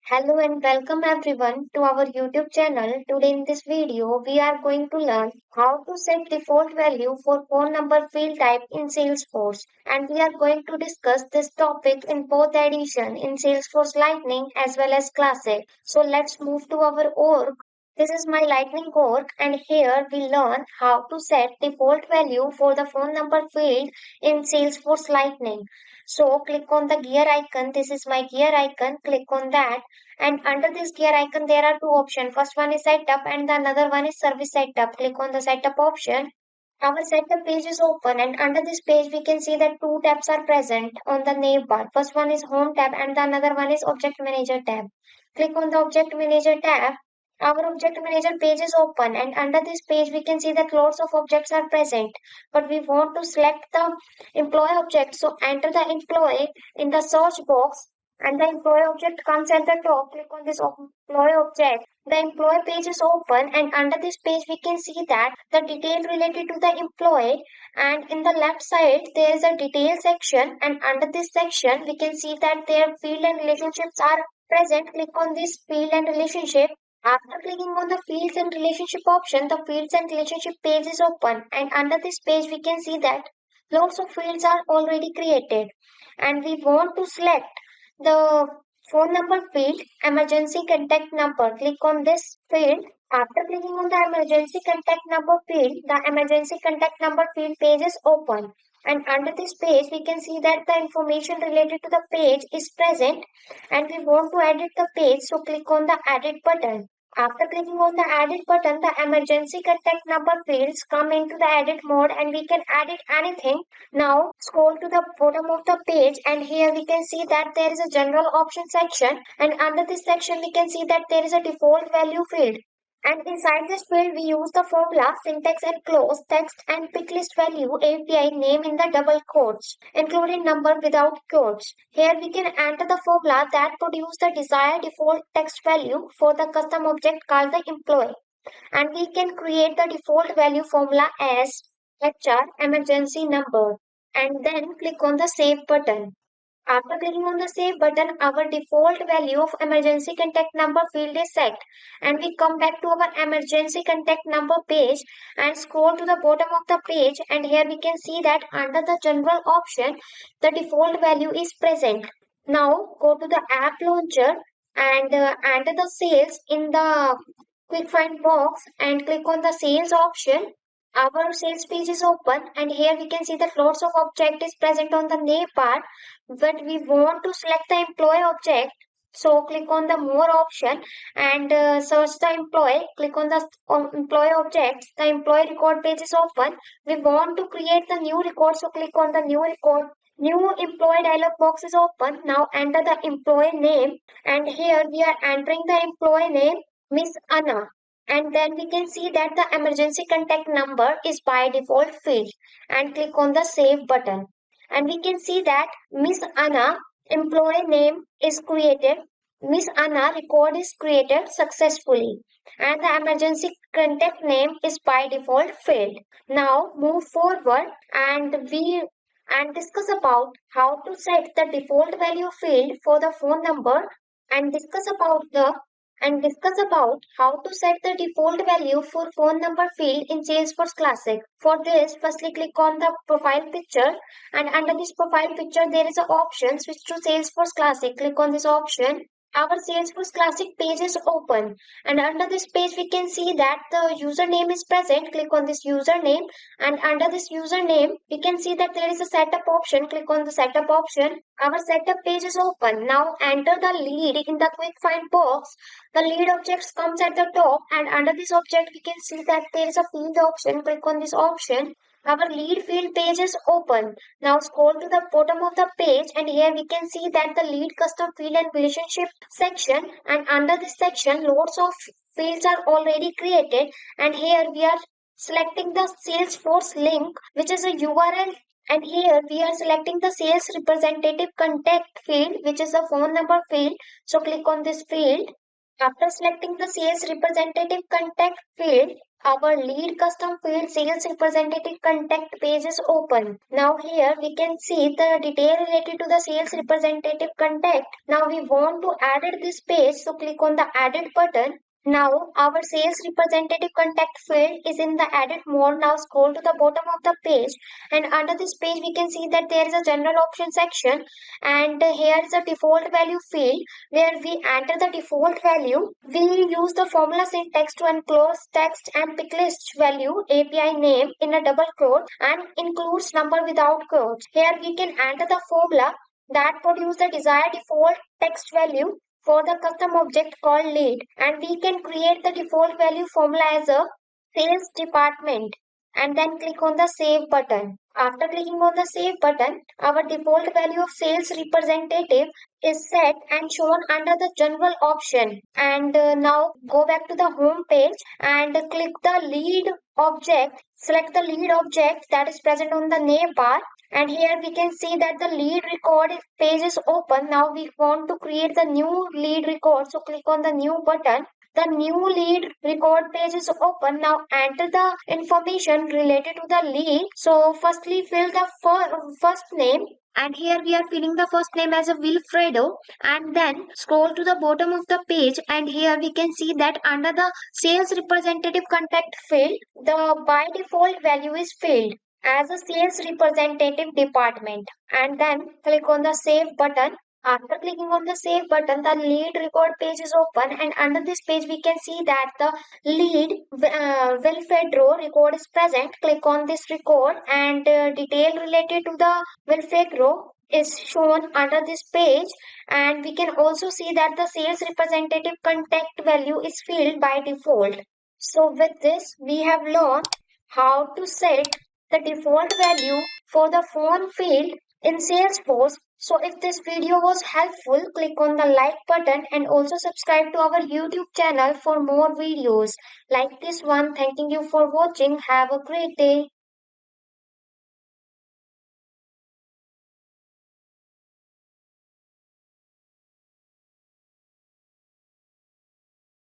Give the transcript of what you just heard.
Hello and welcome everyone to our YouTube channel. Today in this video, we are going to learn how to set default value for phone number field type in Salesforce. And we are going to discuss this topic in both edition in Salesforce Lightning as well as Classic. So let's move to our org. This is my Lightning org and here we learn how to set default value for the phone number field in Salesforce Lightning. So click on the gear icon. This is my gear icon. Click on that and under this gear icon, there are two options. First one is setup and the another one is service setup. Click on the setup option. Our setup page is open and under this page we can see that two tabs are present on the navbar. First one is home tab and the another one is object manager tab. Click on the object manager tab. Our object manager page is open and under this page we can see that lots of objects are present. But we want to select the employee object. So enter the employee in the search box and the employee object comes at the top. Click on this employee object. The employee page is open and under this page we can see that the detail related to the employee and in the left side there is a detail section and under this section we can see that their field and relationships are present. Click on this field and relationship. After clicking on the fields and relationship option, the fields and relationship page is open and under this page we can see that lots of fields are already created and we want to select the phone number field, emergency contact number. Click on this field. After clicking on the emergency contact number field, the emergency contact number field page is open. And under this page, we can see that the information related to the page is present and we want to edit the page. So click on the edit button. After clicking on the edit button, the emergency contact number fields come into the edit mode and we can edit anything. Now scroll to the bottom of the page and here we can see that there is a general option section and under this section we can see that there is a default value field. And inside this field, we use the formula syntax and close text and pick list value API name in the double quotes, including number without quotes. Here we can enter the formula that produce the desired default text value for the custom object called the employee. And we can create the default value formula as HR emergency number and then click on the save button. After clicking on the save button, our default value of emergency contact number field is set. And we come back to our emergency contact number page and scroll to the bottom of the page. And here we can see that under the general option, the default value is present. Now go to the app launcher and enter the sales in the quick find box and click on the sales option. Our sales page is open and here we can see that lots of object is present on the name bar, but we want to select the employee object. So click on the more option and search the employee. Click on the employee objects. The employee record page is open. We want to create the new record. So click on the new record. New employee dialog box is open. Now enter the employee name and here we are entering the employee name Miss Anna and then we can see that the emergency contact number is by default field and click on the save button and we can see that Miss Anna employee name is created. Miss Anna record is created successfully and the emergency contact name is by default field. Now move forward and discuss about how to set the default value field for the phone number and discuss about how to set the default value for phone number field in Salesforce Classic. For this, firstly click on the profile picture and under this profile picture there is an option switch to Salesforce Classic. Click on this option. Our Salesforce Classic page is open and under this page we can see that the username is present. Click on this username and under this username we can see that there is a setup option. Click on the setup option. Our setup page is open. Now enter the lead in the quick find box. The lead object comes at the top and under this object we can see that there is a field option. Click on this option. Our lead field page is open. Now scroll to the bottom of the page and here we can see that the lead custom field and relationship section and under this section lots of fields are already created and here we are selecting the Salesforce link which is a URL and here we are selecting the sales representative contact field which is a phone number field. So click on this field After selecting the sales representative contact field, our lead custom field sales representative contact page is open. Now here we can see the detail related to the sales representative contact. Now we want to edit this page, so click on the edit button. Now our sales representative contact field is in the edit mode. Now scroll to the bottom of the page, and under this page we can see that there is a general option section, and here is a default value field where we enter the default value. We use the formula syntax to enclose text and pick list value API name in a double quote and includes number without quotes. Here we can enter the formula that produce the desired default text value for the custom object called lead, and we can create the default value formula as a sales department and then click on the save button. After clicking on the save button, our default value of sales representative is set and shown under the general option. And now go back to the home page and click the lead object. Select the lead object that is present on the navbar, and here we can see that the lead record page is open. Now we want to create the new lead record, so click on the new button. The new lead record page is open. Now enter the information related to the lead. So firstly fill the first name, and here we are filling the first name as a Wilfredo, and then scroll to the bottom of the page, and here we can see that under the sales representative contact field, the by default value is filled as a sales representative department, and then click on the save button. After clicking on the save button, the lead record page is open, and under this page we can see that the lead Wilfredo record is present. Click on this record, and detail related to the Wilfredo is shown under this page, and we can also see that the sales representative contact value is filled by default. So with this we have learned how to set the default value for the phone field in Salesforce. So if this video was helpful, click on the like button and also subscribe to our YouTube channel for more videos like this one. Thanking you for watching. Have a great day.